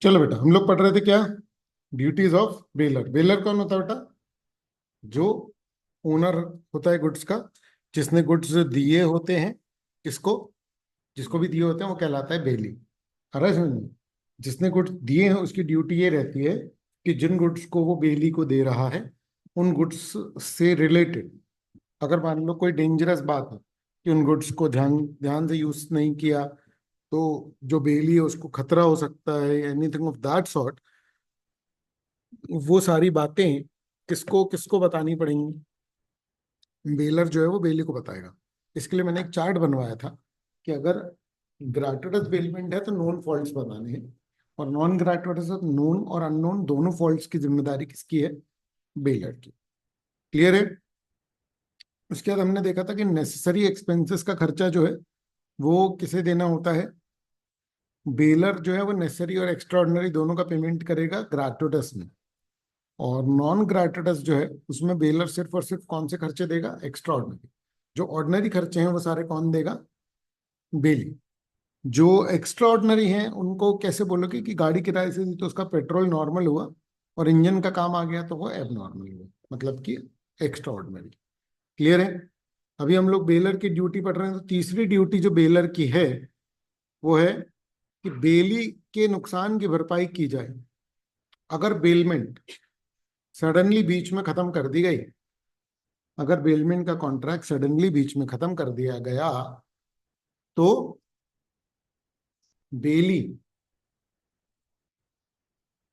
चलो बेटा, हम लोग पढ़ रहे थे क्या? Duties of baler. बेलर कौन होता है बेटा? जो ओनर होता है गुड्स का, जिसने गुड्स दिए होते हैं। किसको? जिसको भी दिए होते हैं वो कहलाता है बेली। आ रहा है समझ में? जिसने गुड्स दिए हैं उसकी ड्यूटी ये रहती है कि जिन गुड्स को वो बेली को दे रहा है, उन गुड्स से रिलेटेड अगर मान लो कोई डेंजरस बात है कि उन गुड्स को ध्यान ध्यान से यूज नहीं किया, तो जो बेली है उसको खतरा हो सकता है, एनीथिंग ऑफ दैट सॉर्ट, वो सारी बातें किसको किसको बतानी पड़ेंगी? बेलर जो है वो बेली को बताएगा। इसके लिए मैंने एक चार्ट बनवाया था कि अगर ग्राटुटस बेलमेंट है तो नोन फॉल्ट्स बताने हैं, और नॉन ग्राटुटस है तो नोन और अननोन दोनों फॉल्ट्स की जिम्मेदारी किसकी है? बेलर की। क्लियर है? उसके बाद हमने देखा था कि नेसेसरी एक्सपेंसेस का खर्चा जो है वो किसे देना होता है? बेलर जो है वो नेसेसरी और एक्स्ट्रा ऑर्डिनरी दोनों का पेमेंट करेगा ग्राटुटस में। और नॉन ग्राटुटस जो है उसमें बेलर सिर्फ और सिर्फ कौन से खर्चे देगा? Extra ordinary. जो ऑर्डिनरी खर्चे हैं वो सारे कौन देगा? बेली। जो एक्स्ट्रा ऑर्डिनरी हैं उनको कैसे बोलोगे कि गाड़ी किराए से दी तो उसका पेट्रोल नॉर्मल हुआ और इंजन का काम आ गया तो वो एब नॉर्मल हुआ, मतलब कि एक्स्ट्रा ऑर्डिनरी। क्लियर है? अभी हम लोग बेलर की ड्यूटी पढ़ रहे हैं, तो तीसरी ड्यूटी जो बेलर की है वो है कि बेली के नुकसान की भरपाई की जाए। अगर बेलमेंट सडनली बीच में खत्म कर दी गई, अगर बेलमेंट का कॉन्ट्रैक्ट सडनली बीच में खत्म कर दिया गया, तो बेली,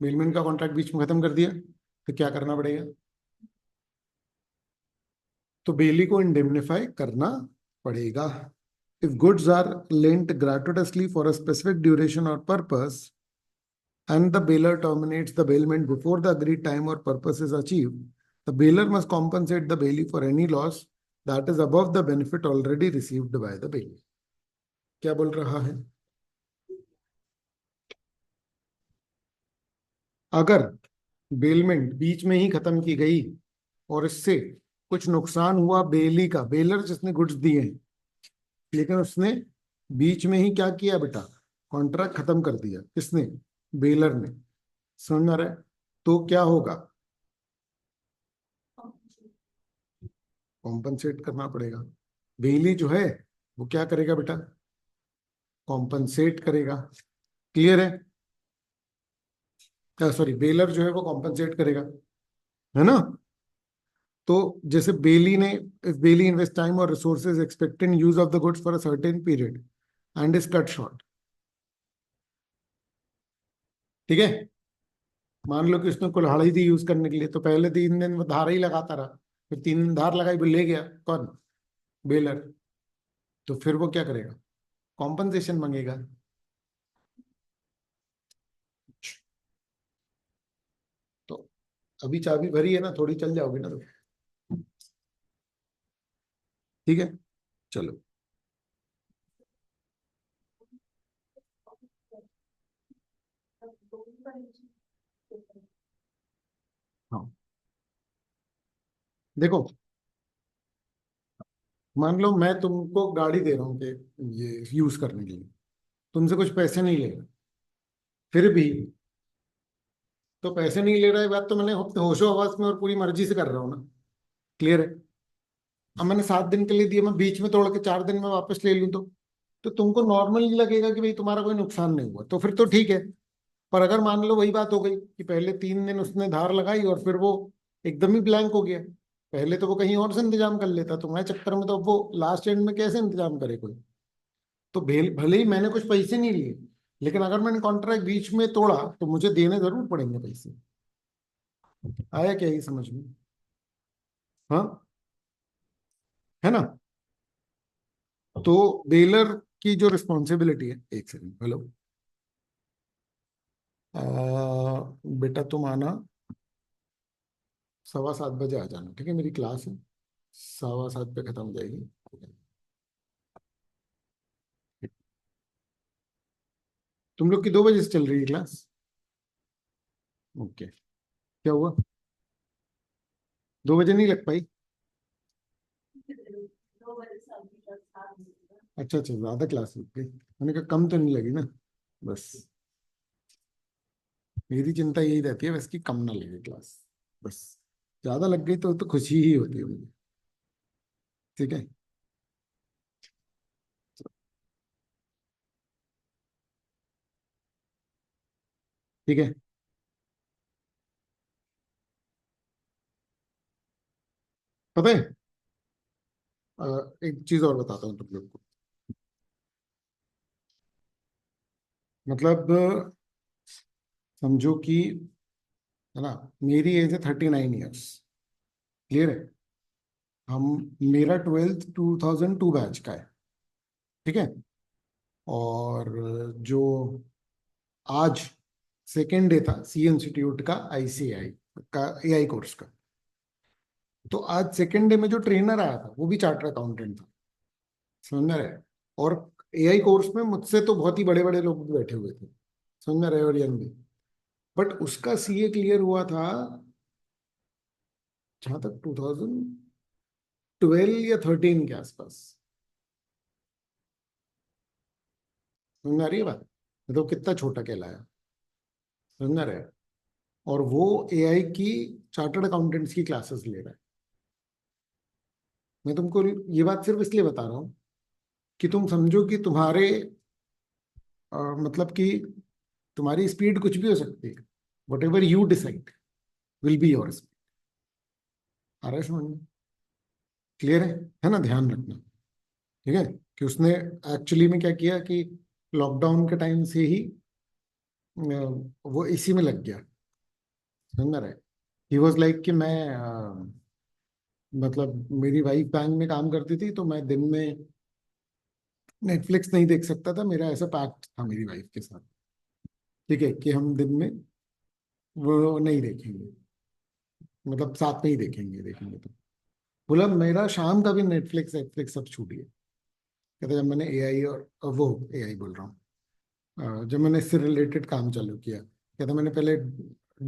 बेलमेंट का कॉन्ट्रैक्ट बीच में खत्म कर दिया तो क्या करना पड़ेगा? तो बेली को इंडेमनिफाई करना पड़ेगा। If goods are lent gratuitously for a specific duration or purpose and the bailor terminates the bailment before the agreed time or purpose is achieved, the bailor must compensate the bailee for any loss that is above the benefit already received by the bailee. क्या बोल रहा है? अगर bailment बीच में ही खत्म की गई और इससे कुछ नुकसान हुआ बेली का, बेलर जिसने गुड्स दिए हैं, लेकिन उसने बीच में ही क्या किया बेटा? कॉन्ट्रैक्ट खत्म कर दिया। किसने? बेलर ने। समझ में आ रहा है? तो क्या होगा? कॉम्पनसेट करना पड़ेगा। बेली जो है वो क्या करेगा बेटा? कॉम्पनसेट करेगा। क्लियर है? सॉरी, बेलर जो है वो कॉम्पनसेट करेगा, है ना? तो जैसे बेली ने, इफ बेली इन्वेस्ट टाइम और resources expected use of the goods for a certain period and is cut short, ठीक है? मान लो कि उसने कुल्हाड़ी दी यूज करने के लिए, तो पहले 3 दिन वो धार ही लगाता रहा, फिर 3 दिन धार लगाई, वो ले गया कौन? बेलर। तो फिर वो क्या करेगा? कॉम्पनसेशन मांगेगा। तो अभी चाबी भरी है ना, थोड़ी चल जाओगे ना तो। ठीक है, चलो। हाँ, देखो, मान लो मैं तुमको गाड़ी दे रहा हूँ कि ये यूज करने के लिए, तुमसे कुछ पैसे नहीं ले रहा, फिर भी, तो पैसे नहीं ले रहा है बात तो मैंने होशो हवास में और पूरी मर्जी से कर रहा हूँ ना। क्लियर है? अब मैंने 7 दिन के लिए दिए, मैं बीच में तोड़ के 4 दिन में वापस ले लूँ तो तुमको नॉर्मली लगेगा कि भाई तुम्हारा कोई नुकसान नहीं हुआ, तो फिर तो ठीक है। पर अगर मान लो वही बात हो गई कि पहले 3 दिन उसने धार लगाई और फिर वो एकदम ही ब्लैंक हो गया, पहले तो वो कहीं और से इंतजाम कर लेता, तुम्हारे चक्कर में तो अब वो लास्ट एंड में कैसे इंतजाम करे कोई? तो भले ही मैंने कुछ पैसे नहीं लिए, लेकिन अगर मैंने कॉन्ट्रैक्ट बीच में तोड़ा तो मुझे देने जरूर पड़ेंगे पैसे। आया क्या ये समझ में? हाँ, है ना? तो बेलर की जो रिस्पॉन्सिबिलिटी है, एक सेकंड, हेलो, बेटा तुम आना 7:15 आ जाना, ठीक है? मेरी क्लास है 7:15 पे खत्म हो जाएगी। तुम लोग की 2 बजे से चल रही है क्लास? ओके, क्या हुआ? 2 बजे नहीं लग पाई? अच्छा अच्छा, ज्यादा क्लास लग गई, मैंने कहा कम तो नहीं लगी ना? बस। मेरी चिंता यही रहती है बस कि कम ना लगे क्लास, बस। ज्यादा लग गई तो खुशी ही होती है मुझे। ठीक है। ठीक है। पता है, एक चीज और बताता हूँ तुम लोग को। मतलब समझो कि, है ना, मेरी एज है 39 ईयर्स। क्लियर है। हम मेरा 12th 2002 बैच का है। ठीक है। और जो आज सेकेंड डे था सी इंस्टीट्यूट का आईसीआई का एआई कोर्स का, तो आज सेकेंड डे में जो ट्रेनर आया था वो भी चार्टर अकाउंटेंट था। समझ में रहे। और एआई कोर्स में मुझसे तो बहुत ही बड़े बड़े लोग भी बैठे हुए थे। समझ में रहे, और यंग भी। बट उसका सीए क्लियर हुआ था जहां तक 2012 या 13 के आसपास। समझ में आ रही है बात। तो कितना छोटा कहलाया। समझ में रहे। और वो एआई की चार्टर्ड अकाउंटेंट्स की क्लासेस ले रहा है। मैं तुमको ये बात सिर्फ इसलिए बता रहा हूँ कि तुम समझो कि तुम्हारे मतलब कि तुम्हारी स्पीड कुछ भी हो सकती है। Whatever you decide will be your speed. आ रहा है समझ में। क्लियर है ना, ध्यान रखना। ठीक है। कि उसने एक्चुअली में क्या किया कि लॉकडाउन के टाइम से ही वो इसी में लग गया। समझ में रहे। ही वॉज लाइक कि मैं मतलब मेरी वाइफ बैंक में काम करती थी तो मैं दिन में नेटफ्लिक्स नहीं देख सकता था। मेरा ऐसा पैक्ट था मेरी वाइफ के साथ। ठीक है, कि हम दिन में वो नहीं देखेंगे, मतलब साथ में ही देखेंगे, देखेंगे तो। बोला मेरा शाम का भी नेटफ्लिक्स नेटफ्लिक्स सब छूट गया। कहते जब मैंने एआई और वो एआई बोल रहा हूँ, जब मैंने इससे रिलेटेड काम चालू किया। कहता मैंने पहले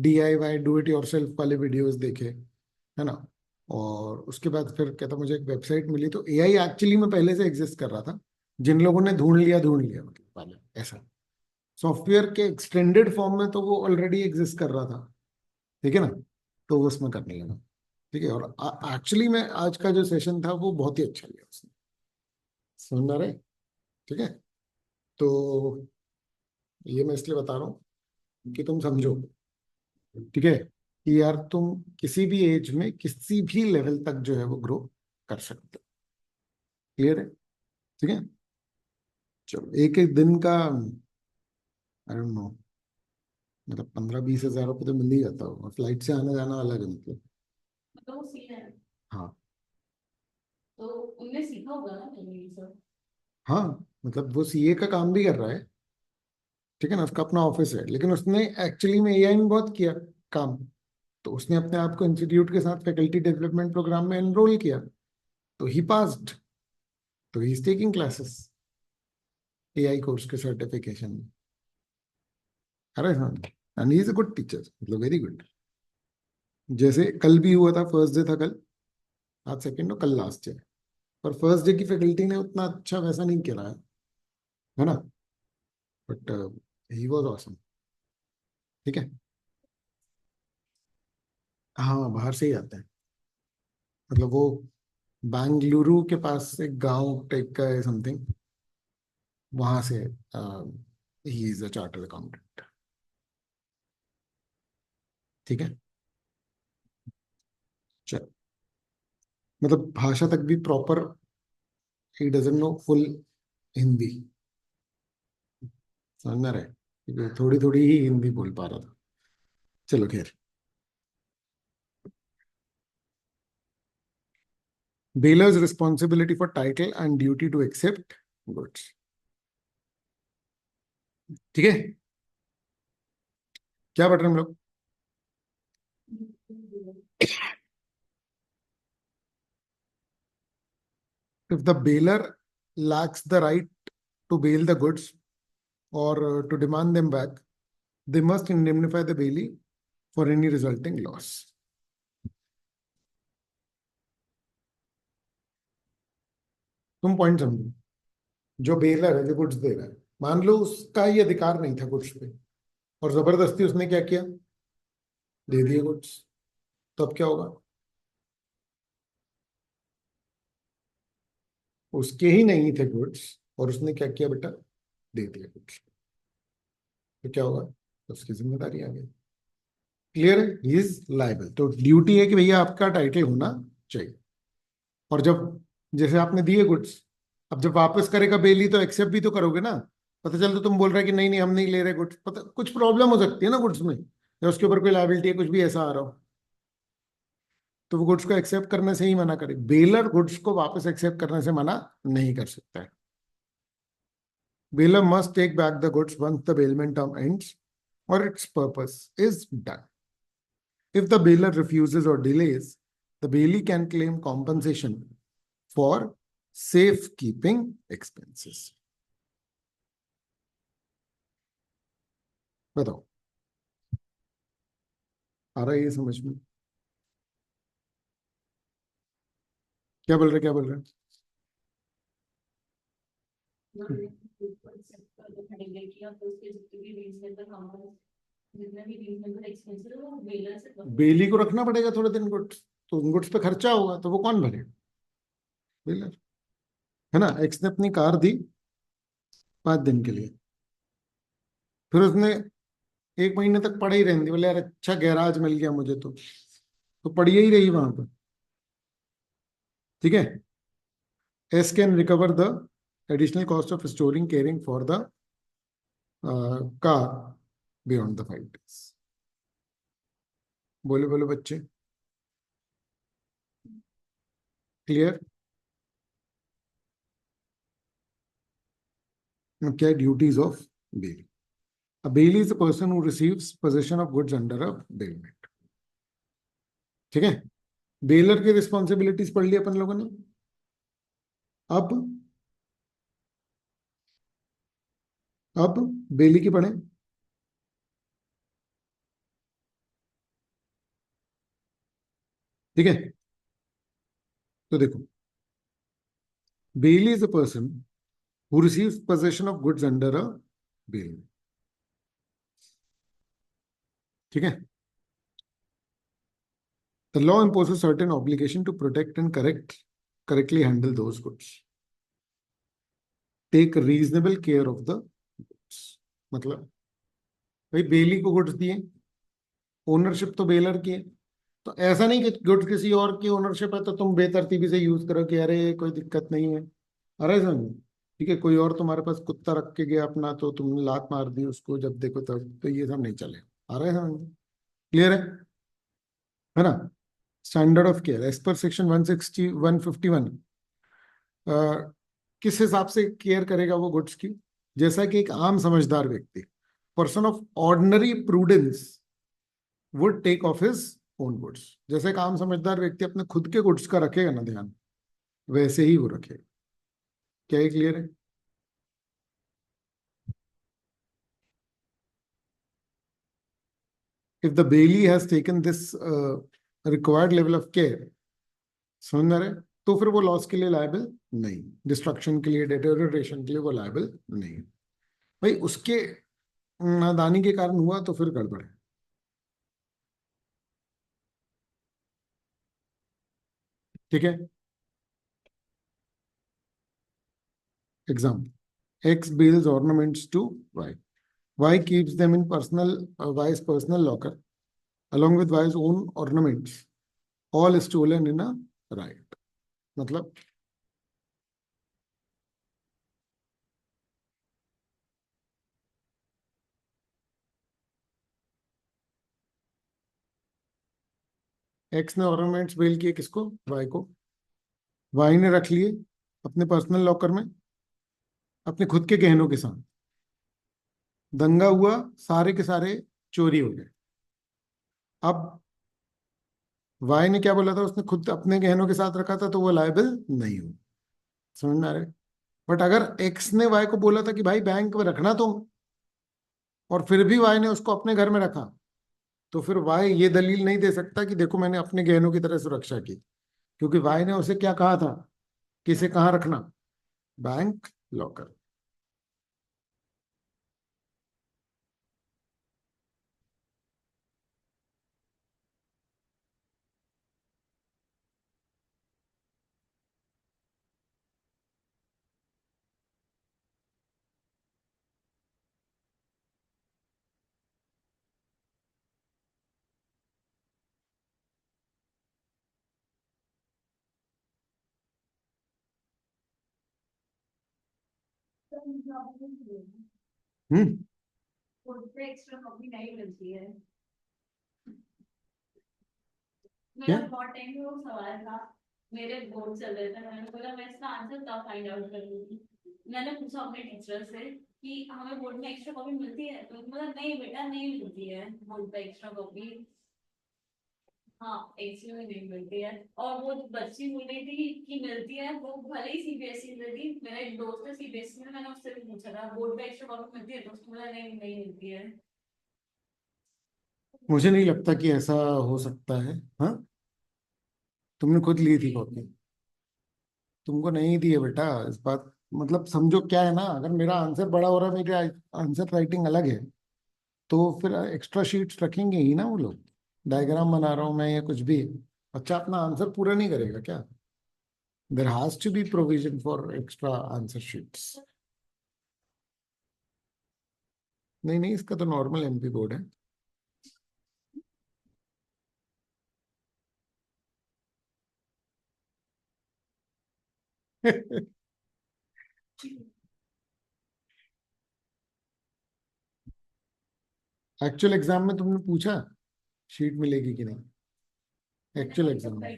DIY डू इट योरसेल्फ वाले वीडियोस देखे, है ना। और उसके बाद फिर कहता मुझे एक वेबसाइट मिली, तो एआई एक्चुअली में पहले से एग्जिस्ट कर रहा था। जिन लोगों ने ढूंढ लिया मतलब पहले ऐसा। सॉफ्टवेयर के एक्सटेंडेड फॉर्म में तो वो ऑलरेडी एग्जिस्ट कर रहा था। ठीक है ना। तो वो उसमें करने लगा। ठीक है। और एक्चुअली में आज का जो सेशन था वो बहुत ही अच्छा लिया उसने। समझ में आ रहा है। ठीक है। तो ये मैं इसलिए बता रहा हूँ कि तुम समझो। ठीक है। कि यार तुम किसी भी एज में किसी भी लेवल तक जो है वो ग्रो कर सकते हो। क्लियर है। ठीक है। चलो, एक एक दिन का आई डोंट नो, मतलब 15-20 हज़ार रुपये तो मिल ही जाता होगा। फ्लाइट से आना जाना अलग है मतलब। तो वो सीन है। हाँ। तो उनने सीखा होगा ना पहले ये सब। हाँ, मतलब वो सीए का काम भी कर रहा है। ठीक है ना, उसका अपना ऑफिस है, लेकिन उसने एक्चुअली में एआई में बहुत किया काम। तो उसने अपने आप को इंस्टीट्यूट के साथ फैकल्टी डेवलपमेंट प्रोग्राम में एनरोल किया। तो ही पास्ड। तो he is taking classes AI course के सर्टिफिकेशन में। अरे हाँ। And he is a good teacher, मतलब वेरी गुड। जैसे कल भी हुआ था, फर्स्ट डे था कल। आज सेकंड और कल लास्ट है। पर फर्स्ट डे की फैकल्टी ने उतना अच्छा वैसा नहीं करा है ना। But he was awesome. ठीक है। हाँ, बाहर से ही आते हैं। मतलब वो बेंगलुरु के पास एक गांव टाइप का है समथिंग, वहां से he is a chartered accountant. ठीक है। चल, मतलब भाषा तक भी proper he doesn't know full Hindi. समझ में रहे, थोड़ी थोड़ी ही हिंदी बोल पा रहा था। चलो खैर। Bailers responsibility for title and duty to accept goods। ठीक है। क्या पढ़ रहे हैं हम लोग। If the bailer lacks the right to bail the goods or to demand them back, they must indemnify the bailee for any resulting loss। तुम point समझो। जो बेलर है, जो गुड्स दे रहा है, मान लो उसका ये अधिकार नहीं था गुड्स पे। और जबरदस्ती उसने क्या किया, दे दिए गुड्स, तो अब क्या होगा, उसके ही नहीं थे गुड्स और उसने क्या किया बेटा, दे दिए गुड्स, तो क्या होगा, तो उसकी जिम्मेदारी आ गई। क्लियर है, ही इज लाइबल। तो ड्यूटी है कि भैया आपका टाइटल होना चाहिए। और जब, जैसे आपने दिए गुड्स, अब जब वापस करेगा बेली तो एक्सेप्ट भी तो करोगे ना। पता चल तो तुम बोल रहे कि नहीं नहीं हम नहीं ले रहे गुड्स, पता कुछ प्रॉब्लम हो सकती है ना गुड्स में, या उसके ऊपर कोई लायबिलिटी है, कुछ भी ऐसा आ रहा हो, तो वो गुड्स को एक्सेप्ट करने से ही मना करे। बेलर गुड्स को वापस एक्सेप्ट करने से मना नहीं कर सकता है। Bailor must take back the goods once the bailment term ends और its purpose is done. If the bailor refuses or delays, the bailee can claim compensation for safekeeping expenses. बताओ, आ रहा है ये समझ में? क्या बोल रहे, क्या बोल रहे? बेली को रखना पड़ेगा थोड़े दिन गुड्स, तो उन गुड्स पे खर्चा होगा, तो वो कौन भरेगा, बेलर, है ना। एक्स ने अपनी कार दी 5 दिन के लिए, फिर उसने 1 महीने तक पड़ा ही रहने दी, बोले यार अच्छा गैराज मिल गया मुझे, तो पड़ी ही रही वहां पर, ठीक है। S can recover the additional cost of storing caring for the car beyond the 5 days। बोले बोले बच्चे, क्लियर? क्या duties of belly? A bailey is a person who receives possession of goods under a bailment। ठीक है, baler की responsibilities पढ़ ली अपन लोगों ने। अब अब बेली की पढ़े। ठीक है, तो देखो, belly is a person who receives possession of goods under a bailment. ठीक है, the law imposes certain obligation to protect and correctly handle those goods, take reasonable care of the goods। मतलब भाई बेली को गुड्स दिए, ownership तो baler की है, तो ऐसा नहीं कि गुड्स किसी और की ओनरशिप है तो तुम बेतरतीबी से यूज करो कि अरे कोई दिक्कत नहीं है। अरे समझ, ठीक है, कोई और तुम्हारे पास कुत्ता रख के गया अपना, तो तुमने लात मार दी उसको जब देखो तब, तो ये सब नहीं चले। आ रहा है समझ? क्लियर है ना। Standard of care as per section 160 151, किस हिसाब से केयर करेगा वो गुड्स की, जैसा कि एक आम समझदार व्यक्ति, person of ordinary prudence would take of his own goods. जैसे एक आम समझदार व्यक्ति अपने खुद के गुड्स का रखेगा ना ध्यान, वैसे ही वो रखेगा। क्या ये क्लियर है? if the bailey has taken this required level of care, समझ में आ रहा है, तो फिर वो लॉस के लिए लायबल नहीं, डिस्ट्रक्शन के लिए, डिटोरिएशन के लिए वो लायबल नहीं है। भाई उसके नादानी के कारण हुआ तो फिर गड़बड़ है। ठीक है, example, X bails ornaments to Y, Y keeps them in personal, Y's personal locker along with Y's own ornaments, all stolen in a riot। मतलब एक्स ने ऑर्नामेंट्स बेल किए किसको, वाई को, वाई ने रख लिए अपने पर्सनल लॉकर में अपने खुद के गहनों के साथ, दंगा हुआ, सारे के सारे चोरी हो गए। अब वाई ने क्या बोला था, उसने खुद अपने गहनों के साथ रखा था, तो वो लायबल नहीं हो। समझ में आ रहा है? बट अगर एक्स ने वाई को बोला था कि भाई बैंक में रखना तुम, और फिर भी वाई ने उसको अपने घर में रखा, तो फिर वाई ये दलील नहीं दे सकता कि देखो मैंने अपने गहनों की तरह सुरक्षा की, क्योंकि वाई ने उसे क्या कहा था कि इसे कहाँ रखना, बैंक लॉकर। हम्म। एक्स्ट्रा कॉपी नहीं मिलती है। क्या? मेरा बहुत टाइम में वो सवाल था, मेरे बोर्ड चल रहे थे, मैंने बोला मैं इसका आंसर तब फाइंड आउट करूंगी। मैंने पूछा अपने टीचर से कि हमें बोर्ड में एक्स्ट्रा कॉपी मिलती है, तो बोला नहीं बेटा नहीं मिलती है बोर्ड पे एक्स्ट्रा कॉपी। हाँ एक्चुअली में नहीं मिलती है। और वो बच्ची बोल रही थी कि मिलती है, वो भले ही सीबीएसई में थी, मेरा एक दोस्त है सीबीएसई में, मैंने उससे भी पूछा था बोर्ड पे एक्स्ट्रा कॉपी मिलती है, तो उसने बोला नहीं नहीं मिलती है। मुझे नहीं लगता कि ऐसा हो सकता है। हाँ, तुमने खुद ली थी कॉपी, तुमको नहीं दी है बेटा। इस बात मतलब समझो क्या है ना, अगर मेरा आंसर बड़ा हो रहा है, मेरी आंसर राइटिंग अलग है, तो फिर एक्स्ट्रा शीट्स रखेंगे ही ना वो लोग। डायग्राम बना रहा हूँ मैं या कुछ भी, बच्चा अपना आंसर पूरा नहीं करेगा क्या? There has to be provision for extra answer sheets. नहीं नहीं, इसका तो नॉर्मल एमपी बोर्ड है। एक्चुअल एग्जाम में तुमने पूछा शीट मिलेगी कि नहीं? एक्चुअल एग्जाम में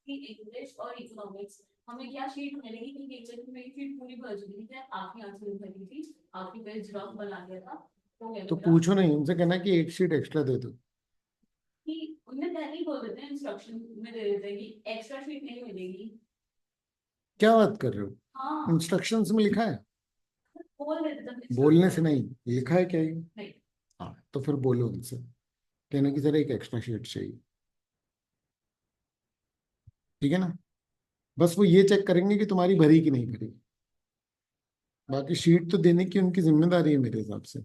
इंग्लिश और इकोनॉमिक्स हमें क्या शीट मिलेगी, क्योंकि इंग्लिश में मेरी शीट पूरी भर चुकी थी, आखिरी आंसर भरी थी, आखिरी पेज ड्रॉप बना दिया था, हो गया तो मेरा। पूछो नहीं उनसे, कहना कि एक शीट एक्स्ट्रा दे दो। कि उन्हें पहले ही बोल देते हैं, इंस्ट्रक्शन में दे देते हैं कि एक्स्ट्रा शीट नहीं मिलेगी। क्या बात कर रहे हो? हाँ इंस्ट्रक्शंस में लिखा है? बोल देते थे बोलने से इंस्ट्रक्शन। नहीं, लिखा है क्या ये? नहीं। हाँ, तो फिर बोलो उनसे, कहना कि सर एक एक्स्ट्रा शीट चाहिए। ठीक है ना? बस वो ये चेक करेंगे कि तुम्हारी भरी कि नहीं भरी। बाकी शीट तो देने की उनकी जिम्मेदारी है मेरे हिसाब से।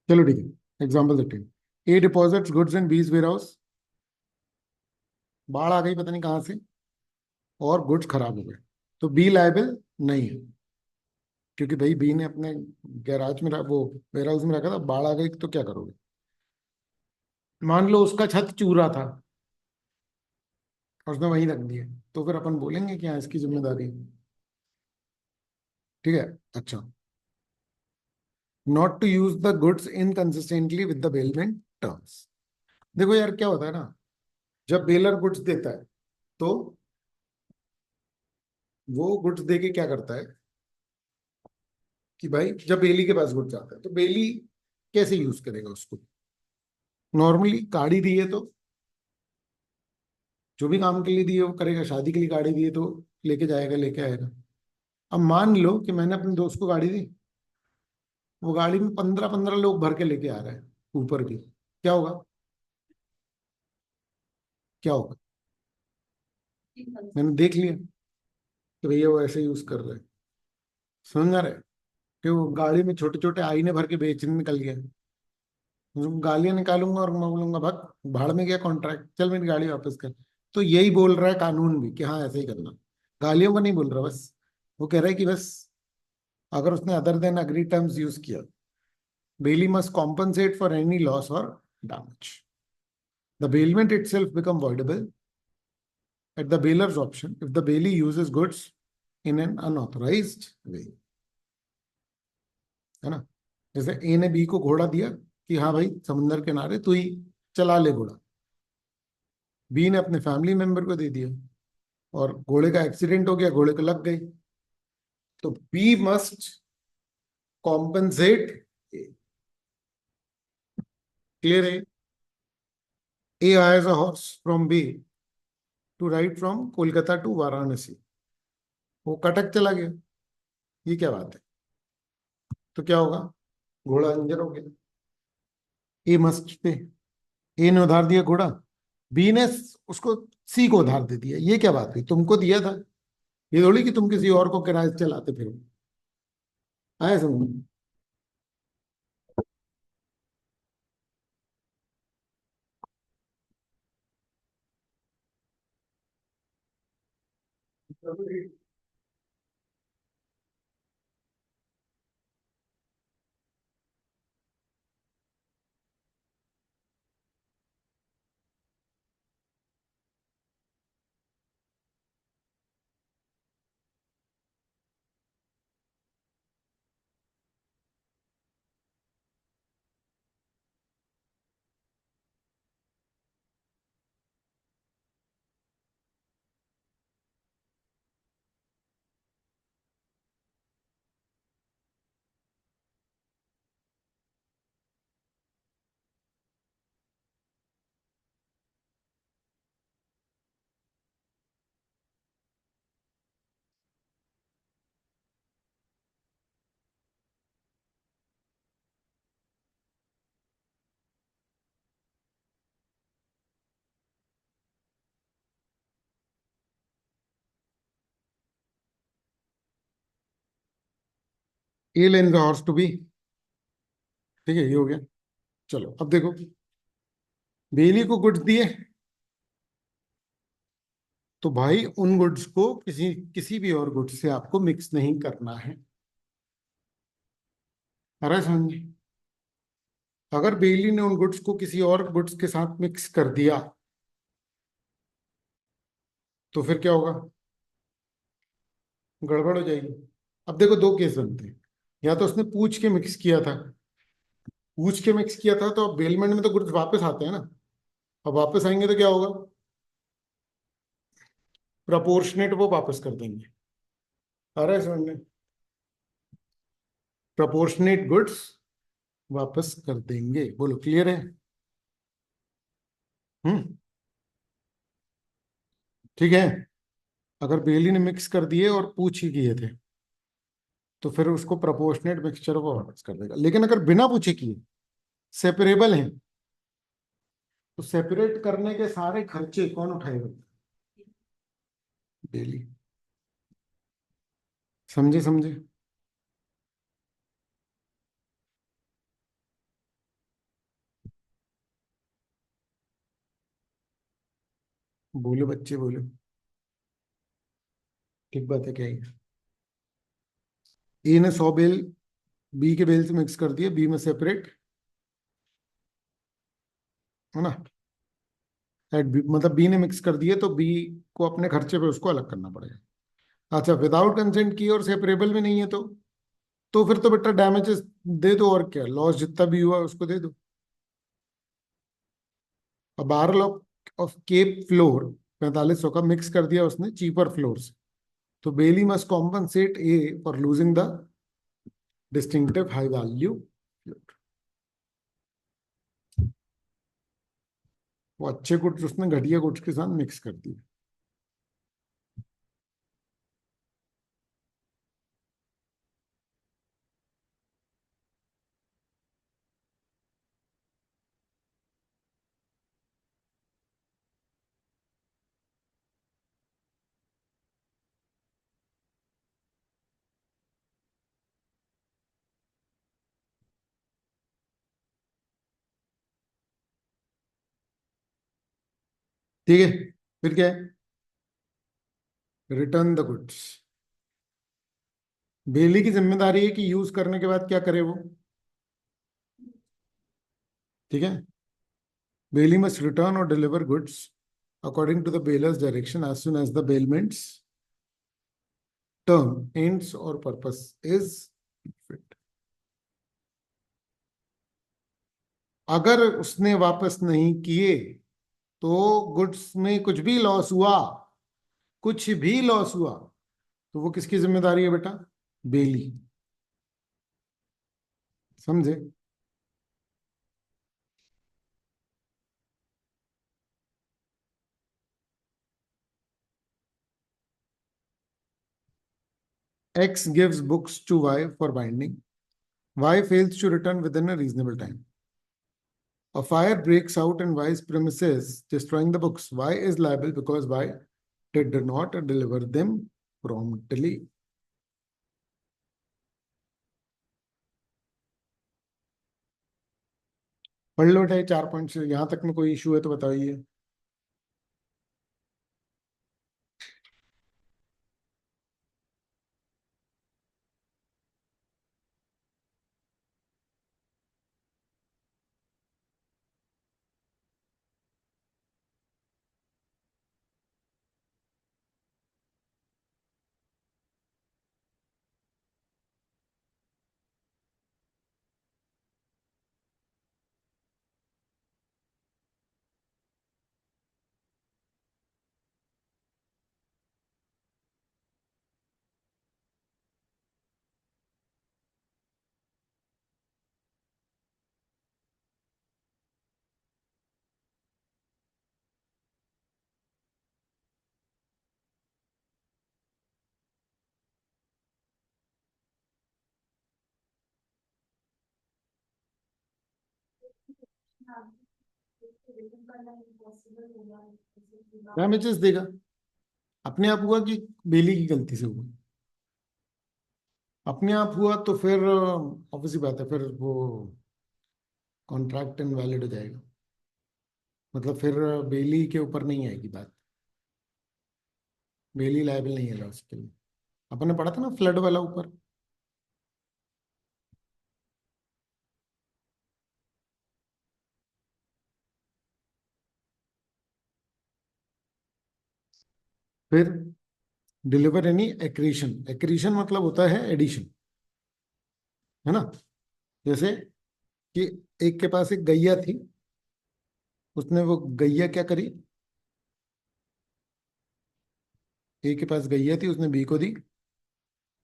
चलो ठीक है, एग्जाम्पल देते हैं। ए डिपॉजिट्स गुड्स इन बीज वेयर हाउस। बाढ़ आ गई पता नहीं कहाँ से, और गुड्स खराब हो गए, तो बी लायबल नहीं है, क्योंकि भाई बी ने अपने गैराज में वो वेयर हाउस में रखा था, बाढ़ आ गई तो क्या करोगे? मान लो उसका छत चूरा था और उसने वहीं रख दिया, तो फिर अपन बोलेंगे कि हाँ इसकी जिम्मेदारी है। ठीक है। अच्छा, not to use the goods inconsistently with the bailment terms. देखो यार क्या होता है ना, जब बेलर गुड्स देता है तो वो गुड्स दे के क्या करता है कि भाई जब बेली के पास गुड्स आता है तो बेली कैसे यूज करेगा उसको? नॉर्मली गाड़ी दी है तो जो भी काम के लिए दी है वो करेगा, शादी के लिए गाड़ी दी है तो लेके जाएगा लेके आएगा। अब मान लो कि मैंने अपने दोस्त को गाड़ी दी, वो गाड़ी में 15-15 लोग भर के लेके आ रहे हैं ऊपर भी, क्या होगा? क्या होगा? मैंने देख लिया कि भैया वो ऐसे यूज कर रहे हैं, समझ आ रहा है? कि वो गाड़ी में छोटे छोटे आईने भर के बेचने निकल गया, उनको गालियां निकालूंगा और मैं बोलूंगा भाग, भाड़ में गया कॉन्ट्रैक्ट, चल मेरी गाड़ी वापस कर। तो यही बोल रहा है कानून भी कि हाँ ऐसे ही करना। गालियों का नहीं बोल रहा, बस वो कह रहा है कि बस अगर उसने other than agree terms use किया, bailee must compensate for any loss और damage. The bailment itself become voidable at the bailor's option if the bailee uses goods in an unauthorized way। है ना? जैसे ए ने बी को घोड़ा दिया कि हाँ भाई समुंदर किनारे तू ही चला ले घोड़ा, बी ने अपने फैमिली मेंबर को दे दिया और घोड़े का एक्सीडेंट हो गया, घोड़े को लग गई, तो बी मस्ट कॉम्पनसेट। क्लियर है? A hires a horse from B to ride from Kolkata to Varanasi, वो कटक चला गया, ये क्या बात है? तो क्या होगा? घोड़ा इंजर हो गया, ए मस्ट पे। ए ने उधार दिया घोड़ा, बी ने उसको सी को उधार दे दिया, ये क्या बात हुई? तुमको दिया था, ये थोड़ी कि तुम किसी और को किराए से चलाते फिरो। आया समझ? ए लेन द हॉर्स टू बी। ठीक है, ये हो गया। चलो अब देखो, बेली को गुड्स दिए, तो भाई उन गुड्स को किसी किसी भी और गुड्स से आपको मिक्स नहीं करना है। अरे समझ, अगर बेली ने उन गुड्स को किसी और गुड्स के साथ मिक्स कर दिया तो फिर क्या होगा? गड़बड़ हो जाएगी। अब देखो दो केस बनते हैं, या तो उसने पूछ के मिक्स किया था, पूछ के मिक्स किया था तो अब बेलमेंट में तो गुड्स वापस आते हैं ना। अब वापस आएंगे तो क्या होगा? प्रपोर्शनेट वो वापस कर देंगे। आ रहा है समझ में? प्रपोर्शनेट गुड्स वापस कर देंगे। बोलो क्लियर है? हम्म। ठीक है। अगर बेली ने मिक्स कर दिए और पूछ ही किए थे तो फिर उसको प्रपोर्शनेट मिक्सचर को वापस कर देगा। लेकिन अगर बिना पूछे किए सेपरेबल हैं तो सेपरेट करने के सारे खर्चे कौन उठाएगा? बेली। समझे समझे? बोलो बच्चे बोलो। ठीक बात है, क्या है? ए ने 100 बेल बी के बेल से मिक्स कर दिए, बी में सेपरेट, है ना? मतलब बी ने मिक्स कर दिए तो बी को अपने खर्चे पे उसको अलग करना पड़ेगा। अच्छा, विदाउट कंसेंट की और सेपरेबल भी नहीं है तो फिर तो बेटा डैमेजेस दे दो, और क्या, लॉस जितना भी हुआ उसको दे दो। और 12 लाख ऑफ केप फ्लोर 4500 का मिक्स कर दिया उसने चीपर फ्लोर से, तो bailee must compensate A for losing the distinctive high value floor. वो अच्छे गुड्स उसने घटिया गुड्स के साथ मिक्स कर दिए। ठीक है, फिर क्या है? Return the goods. बेली की जिम्मेदारी है कि यूज करने के बाद क्या करे वो। ठीक है, बेली मस्ट रिटर्न और deliver goods according to the bailor's direction as soon as the bailment's term ends or purpose is fit. अगर उसने वापस नहीं किए तो गुड्स में कुछ भी लॉस हुआ, कुछ भी लॉस हुआ, तो वो किसकी जिम्मेदारी है बेटा? बेली। समझे? X gives books to Y for binding. Y fails to return within a reasonable time. A fire breaks out in Y's premises, destroying the books. Y is liable because Y did not deliver them promptly. पढ़ लो बेटा, 4 point से यहां तक में कोई issue है तो बताइए। डैमेजेस देगा, अपने आप हुआ कि बेली की गलती से हुआ? अपने आप हुआ तो फिर ऑब्वियसली बात है, फिर वो कॉन्ट्रैक्ट इनवैलिड हो जाएगा। मतलब फिर बेली के ऊपर नहीं आएगी बात, बेली लायबल नहीं है लॉस के लिए। अपन ने पढ़ा था ना फ्लड वाला ऊपर। फिर डिलीवर एनी एक्रीशन, एक्रीशन मतलब होता है एडिशन, है ना। जैसे कि एक के पास एक गैया थी, उसने वो गैया क्या करी, ए के पास गैया थी, उसने बी को दी।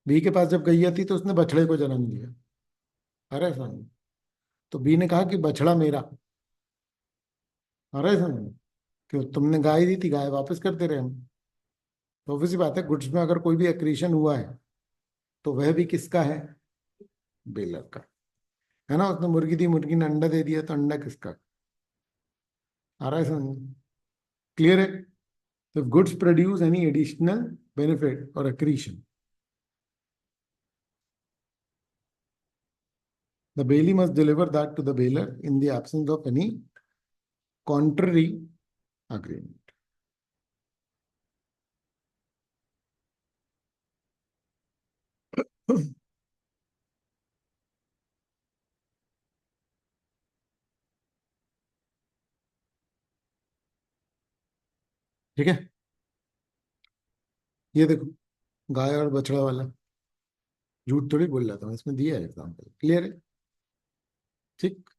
बी के पास जब गैया थी तो उसने बछड़े को जन्म दिया। अरे समझ, तो बी ने कहा कि बछड़ा मेरा। अरे समझ, क्यों तुमने गाय दी थी, गाय वापस करते रहे हम। तो ऑब्वियसली बात है, गुड्स में अगर कोई भी एक्रीशन हुआ है तो वह भी किसका है, बेलर का, है ना। उसने मुर्गी दी, मुर्गी ने अंडा दे दिया, तो अंडा किसका। आ रहा है समझ, क्लियर है। तो goods produce any additional benefit और accretion, the bailee must deliver that to the bailor in the absence of any contrary agreement. ठीक है, ये देखो गाय और बछड़ा वाला, झूठ थोड़ी बोल रहा था मैं, इसमें दिया है एग्जाम्पल, क्लियर है। ठीक,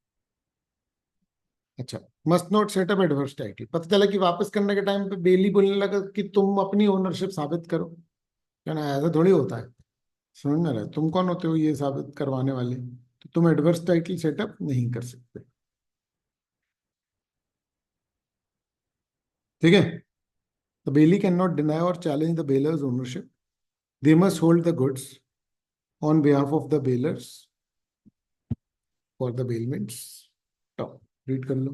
अच्छा। Must not set up adverse title, पता चला कि वापस करने के टाइम पे बेली बोलने लगा कि तुम अपनी ओनरशिप साबित करो। क्या ना, ऐसा थोड़ी होता है। समझ में रहा है? तुम कौन होते हो ये साबित करवाने वाले, तो तुम एडवर्स टाइटल सेटअप नहीं कर सकते। ठीक है, the bailee can not deny और challenge the bailor's ownership, they must hold the goods on behalf of the bailor's for the bailment's top. Read कर लो।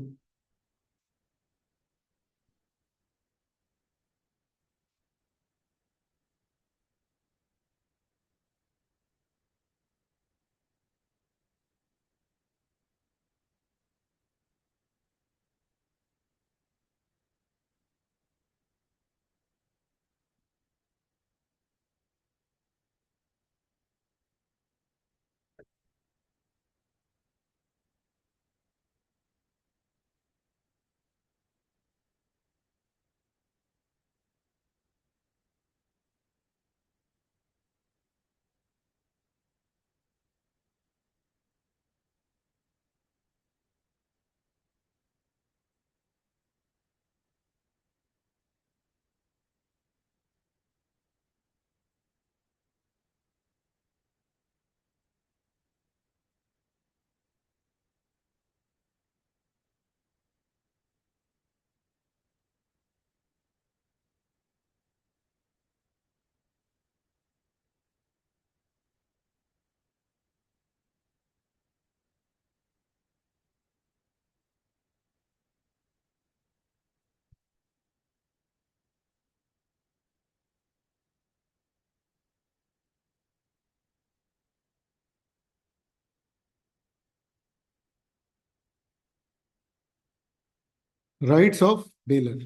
राइट्स ऑफ बेलर,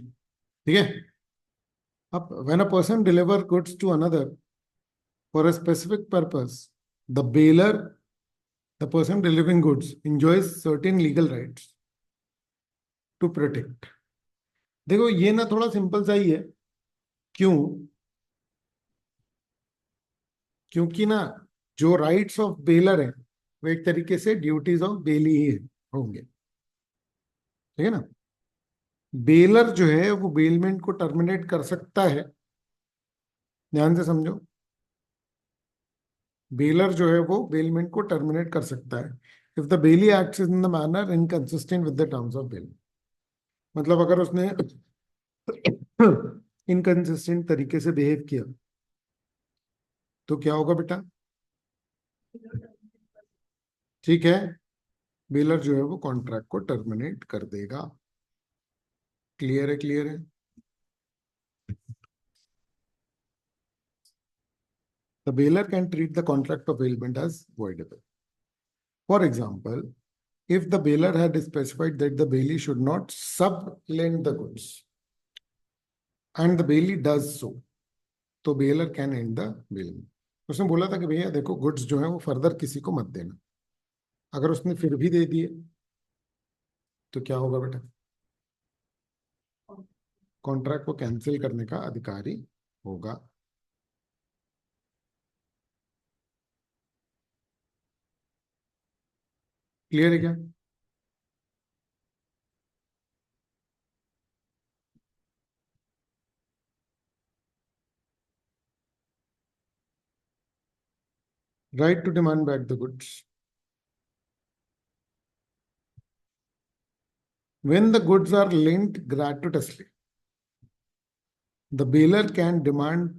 ठीक है। अब when a person deliver goods to another for a specific purpose, the bailor, the person delivering goods enjoys certain legal rights to protect। देखो ये ना थोड़ा simple सा ही है। क्यों? क्योंकि ना जो राइट्स ऑफ बेलर है वो एक तरीके से ड्यूटीज ऑफ बेली ही होंगे, ठीक है ना। बेलर जो है वो बेलमेंट को टर्मिनेट कर सकता है, ध्यान से समझो। बेलर जो है वो बेलमेंट को टर्मिनेट कर सकता है if the bailee acts in the manner inconsistent with the terms of bail. मतलब अगर उसने इनकंसिस्टेंट तरीके से बिहेव किया तो क्या होगा बेटा, ठीक है, बेलर जो है वो कॉन्ट्रैक्ट को टर्मिनेट कर देगा। क्लियर है, क्लियर है। the bailor can treat the contract of bailment as voidable. For example, if the bailor had specified that the bailee should not sublend the goods and the bailee does so, तो bailor can end the bailment. उसने बोला था कि भैया देखो goods जो है वो फर्दर किसी को मत देना, अगर उसने फिर भी दे दिए तो क्या होगा बेटा? कॉन्ट्रैक्ट को कैंसिल करने का अधिकारी होगा। क्लियर है क्या? Right to demand back the goods, when the goods are lent gratuitously, the bailor can demand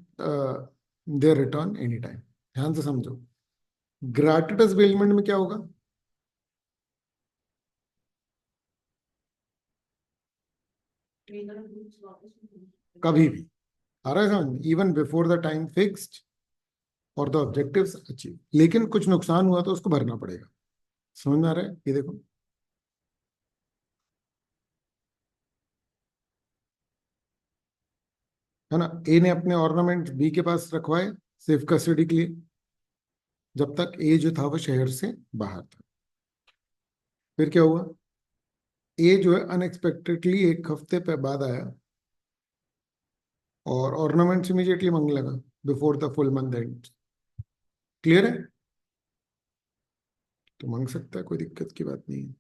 their return anytime. ध्यान से समझो, ग्रेटिटस बेलमेंट में क्या होगा? कभी भी, आ रहा है समझ में, even before the time fixed और द ऑब्जेक्टिव्स अचीव। लेकिन कुछ नुकसान हुआ तो उसको भरना पड़ेगा। समझ में आ रहा है? ये देखो, है ना, ए ने अपने ऑर्नामेंट बी के पास रखवाए सेफ कस्टडी के लिए, जब तक ए जो था वो शहर से बाहर था। फिर क्या हुआ? ए जो है अनएक्सपेक्टेडली एक हफ्ते पे बाद आया और ऑर्नामेंट्स इमीडिएटली मांगने लगा before the full month and. Clear है? तो मांग सकता है, कोई दिक्कत की बात नहीं है।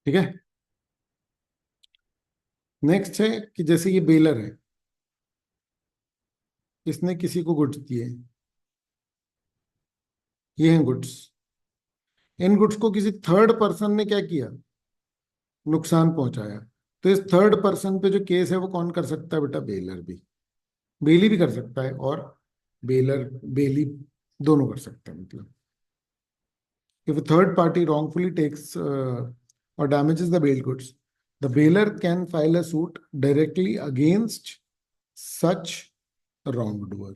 ठीक है, नेक्स्ट है कि जैसे ये बेलर है, इसने किसी को गुड्स दिए, ये हैं गुड्स। इन गुड्स को किसी थर्ड पर्सन ने क्या किया? नुकसान पहुंचाया। तो इस थर्ड पर्सन पे जो केस है वो कौन कर सकता है बेटा? बेलर भी, बेली भी कर सकता है और बेलर बेली दोनों कर सकते हैं। मतलब if a third party wrongfully takes or damages the bailed goods, the bailor can file a suit directly against such a wrongdoer.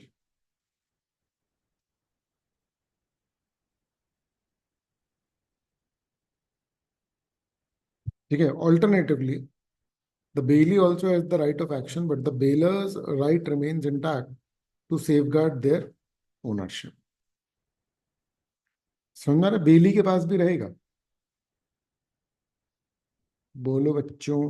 ठीक है, alternatively, the bailee also has the right of action, but the bailor's right remains intact to safeguard their ownership. समझ रहा? बेली के पास भी रहेगा। बोलो बच्चों।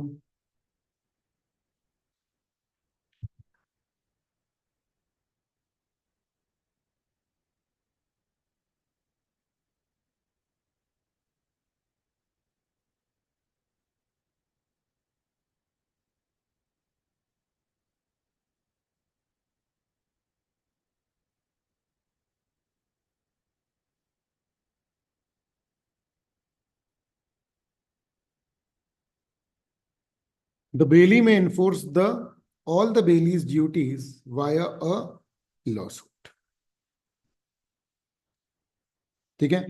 The bailee may enforce the all the bailee's duties via a lawsuit. ठीक है,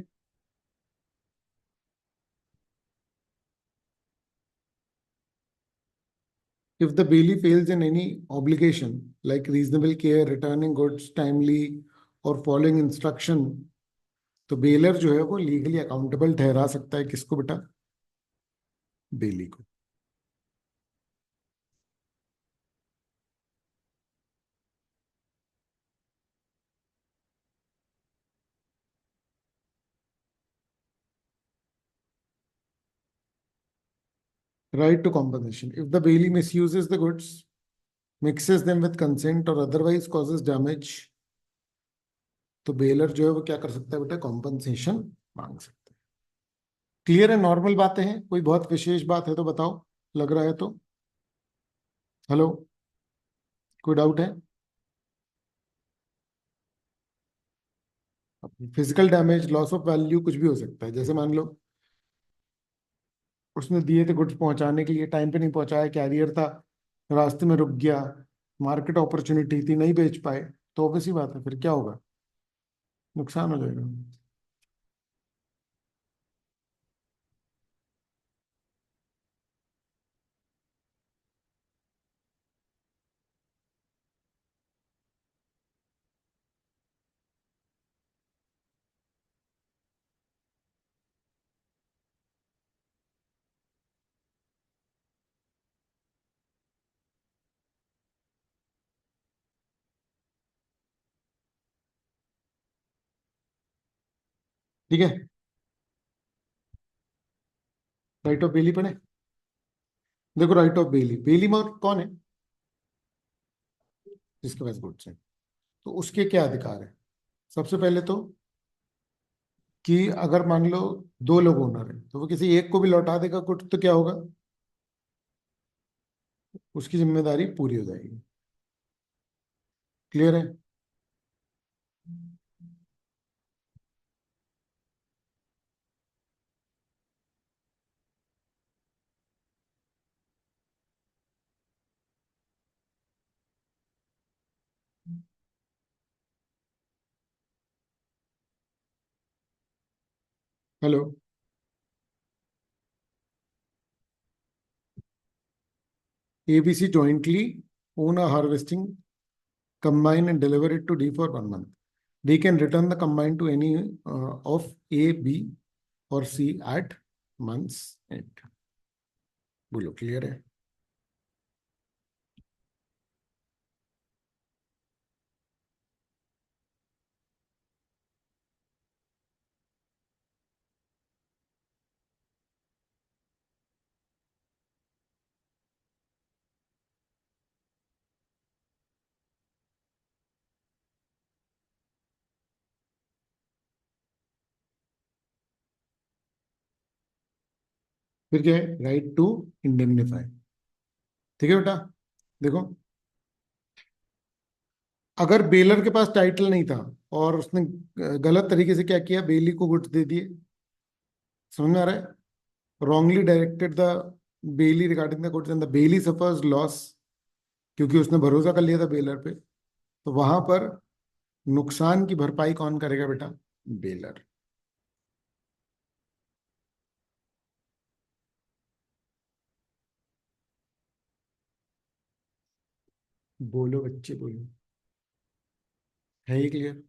if the bailee fails in any obligation like reasonable care, returning goods timely or following instruction, तो बेलर जो है वो लीगली अकाउंटेबल ठहरा सकता है किसको बेटा? बेली को। Right to compensation. If the bailee misuses the goods, mixes them with consent or otherwise causes damage, तो बेलर जो है वो क्या कर सकता है बेटा? कॉम्पनसेशन मांग सकता है। क्लियर है? नॉर्मल बातें हैं, कोई बहुत विशेष बात है तो बताओ, लग रहा है तो। हेलो, कोई डाउट है? Physical damage, loss of value कुछ भी हो सकता है। जैसे मान लो उसने दिए थे गुड्स पहुंचाने के लिए, टाइम पे नहीं पहुंचाया, कैरियर था रास्ते में रुक गया, मार्केट अपॉर्चुनिटी थी नहीं बेच पाए, तो ऑब्वियसली बात है फिर क्या होगा? नुकसान हो जाएगा। ठीक है, राइट ऑफ बेली पढ़े। देखो, राइट ऑफ बेली, बेली मोर कौन है? जिसके पास गुड्स है। तो उसके क्या अधिकार है? सबसे पहले तो कि अगर मान लो दो लोग ओनर है, तो वो किसी एक को भी लौटा देगा गुड्स, तो क्या होगा? उसकी जिम्मेदारी पूरी हो जाएगी। क्लियर है? Hello. ABC jointly own a harvesting combine and deliver it to D for 1 month. D can return the combine to any of A, B और C at month's end. बोलो, क्लियर है? फिर क्या है? Right to indemnify. ठीक है बेटा, देखो, अगर बेलर के पास टाइटल नहीं था और उसने गलत तरीके से क्या किया, बेली को गुड्स दे दिए, समझ में आ रहा है? Wrongly directed the belly regarding the goods and the belly suffers loss, क्योंकि उसने भरोसा कर लिया था बेलर पे। तो वहां पर नुकसान की भरपाई कौन करेगा बेटा? बेलर। बोलो बच्चे, बोलो। है ये clear?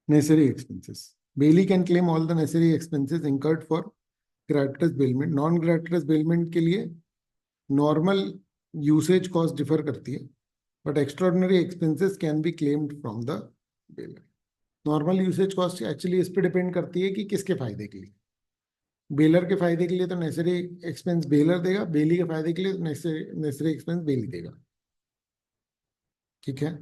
Necessary expenses, bailee can claim all the necessary expenses incurred for gratuitous bailment. Non gratuitous bailment के लिए नॉर्मल यूसेज कॉस्ट डिफर करती है, but extraordinary expenses can be claimed from the bailor. Normal usage cost actually इस पे depend करती है कि किसके फायदे के लिए। बेलर के फायदे के लिए तो नेसेसरी एक्सपेंस बेलर देगा, बेली के फायदे के लिए नेसेसरी एक्सपेंस बेली देगा। ठीक है?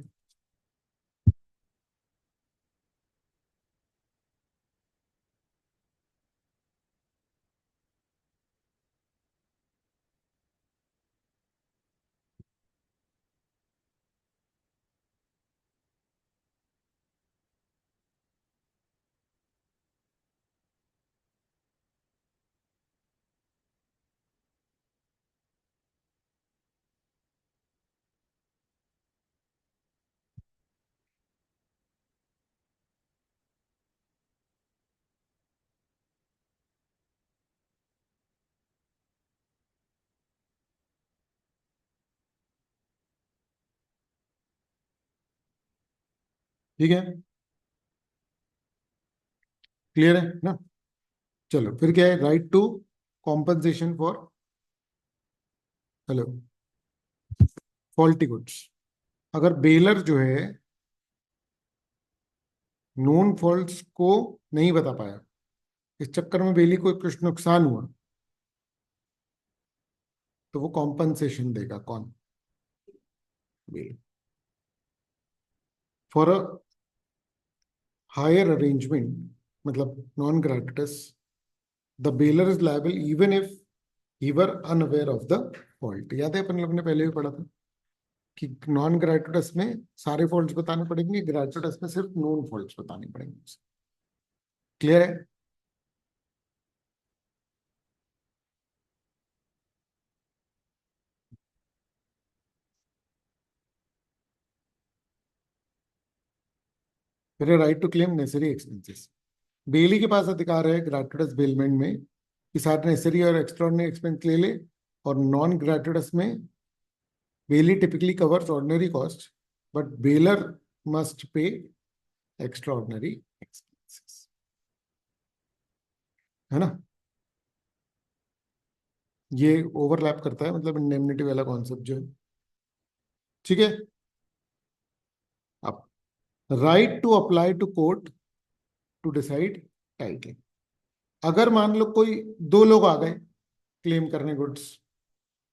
ठीक है, क्लियर है ना? चलो, फिर क्या है? Right to compensation for, hello, faulty goods. अगर बेलर जो है नोन फॉल्ट्स को नहीं बता पाया, इस चक्कर में बेली को कुछ नुकसान हुआ, तो वो कॉम्पनसेशन देगा। कौन? Bail. For a hire arrangement, मतलब non gratuitous, the bailor is liable even if he were unaware of the fault. याद है, अपन लोग ने पहले भी पढ़ा था कि नॉन ग्रेटस में सारे फॉल्ट्स बताने पड़ेंगे, ग्रेटस में सिर्फ नोन फॉल्ट्स बताने पड़ेंगे। क्लियर है? फिर right to claim necessary expenses. Bailee के पास अधिकार है ग्रेटुटस बेलमेंट में कि सारे नेसेसरी और एक्स्ट्रॉर्डिनरी एक्सपेंस ले ले, और नॉन ग्रेटुटस में bailee typically covers ordinary cost but bailor must pay extraordinary expenses, है ना। ये ओवरलैप करता है, मतलब इंडेमनिटी वाला कॉन्सेप्ट जो है, ठीक है। अब right to apply to court to decide title. अगर मान लो कोई दो लोग आ गए क्लेम करने गुड्स,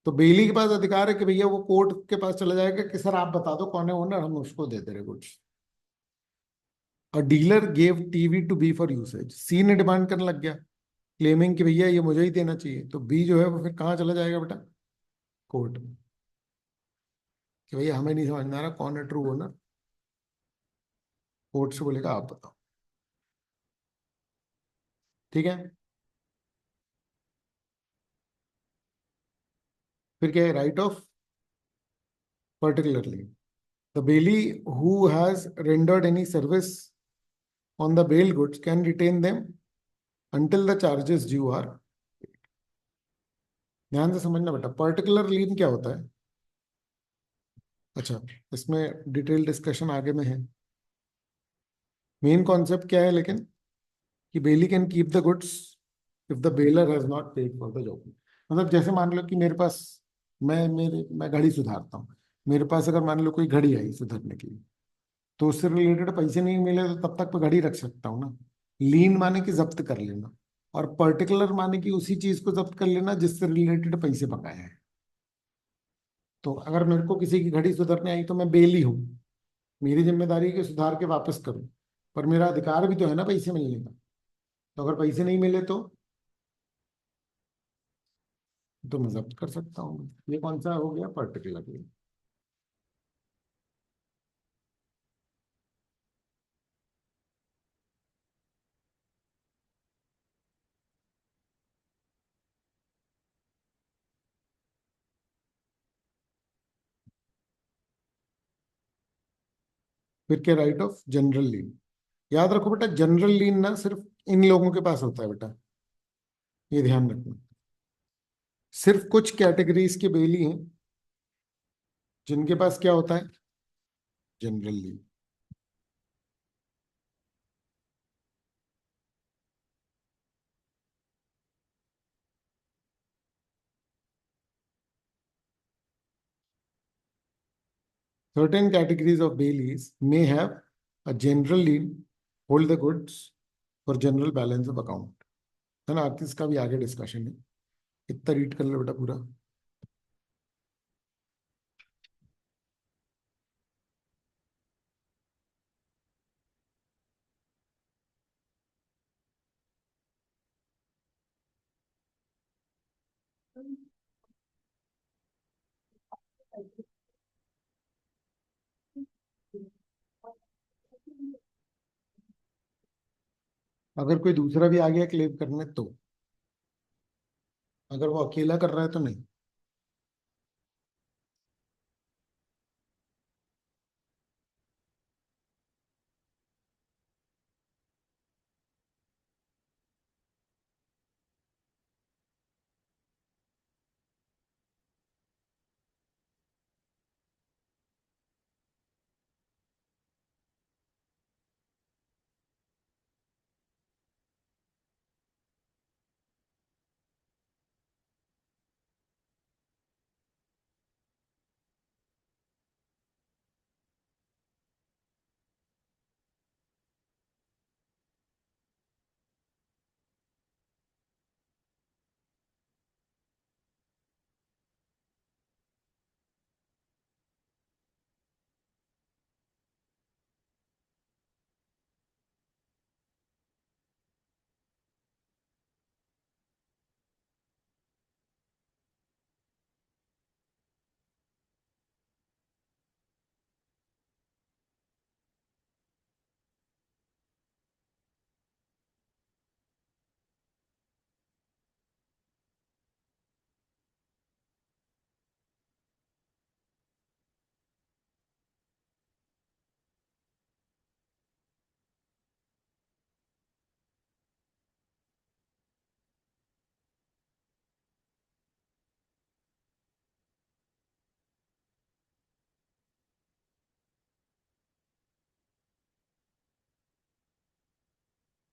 तो बेली के पास अधिकार है कि भैया वो कोर्ट के पास चला जाएगा कि सर आप बता दो कौन है ओनर, हम उसको दे दे रहे गुड्स। और dealer gave TV to be for usage, C ने डिमांड करने लग गया क्लेमिंग कि भैया ये मुझे ही देना चाहिए, तो बी जो है वो फिर कहाँ चला जाएगा बेटा, कोर्ट में, कि भैया हमें नहीं समझ में आ रहा कौन है ट्रू ओनर। कोर्ट से बोलेगा आप बताओ, ठीक है। फिर क्या है, right of particularly, the bailee who has rendered any service on the bail goods can retain them until the charges due are। ध्यान से समझना बेटा, पर्टिकुलर लीन क्या होता है। अच्छा, इसमें डिटेल डिस्कशन आगे में है। मेन कॉन्सेप्ट क्या है लेकिन, कि bailee can keep the goods if the bailor has not paid for the job. मतलब जैसे मान लो कि मेरे पास, मैं घड़ी सुधारता हूँ, मेरे पास अगर मान लो कोई घड़ी आई सुधारने के लिए, तो उससे रिलेटेड पैसे नहीं मिले तो तब तक मैं घड़ी रख सकता हूँ ना। लीन माने कि जब्त कर लेना, और पर्टिकुलर माने कि उसी चीज को जब्त कर लेना जिससे रिलेटेड पैसे बकाया है। तो अगर मेरे को किसी की घड़ी सुधरने आई तो मैं बेली हूँ, मेरी जिम्मेदारी है कि सुधार के वापस करूँ, पर मेरा अधिकार भी तो है ना पैसे मिलने का। तो अगर पैसे नहीं मिले तो मैं जब्त कर सकता हूँ। ये कौन सा हो गया, पर्टिकुलरली। फिर क्या, राइट ऑफ जनरल लीन। याद रखो बेटा, जनरल लीन ना सिर्फ इन लोगों के पास होता है बेटा, ये ध्यान रखना। सिर्फ कुछ कैटेगरीज के बेली हैं जिनके पास क्या होता है, general lean. Certain categories of bailees may have a general lien, hold the goods for general balance of account, है ना। आर्टिस्ट का भी आगे डिस्कशन है, इतना रीड कर लो बेटा पूरा। अगर कोई दूसरा भी आ गया क्लेम करने तो, अगर वो अकेला कर रहा है तो नहीं।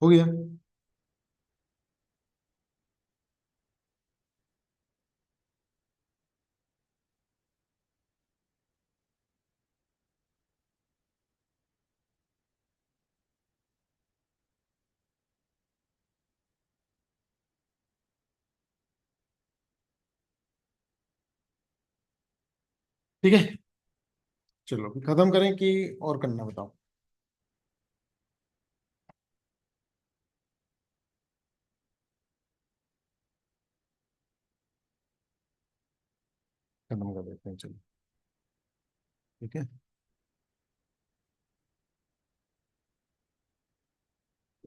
हो गया। ठीक है, चलो अभी खत्म करें कि और करना, बताओ। खत्म कर देते हैं, चलो। ठीक है।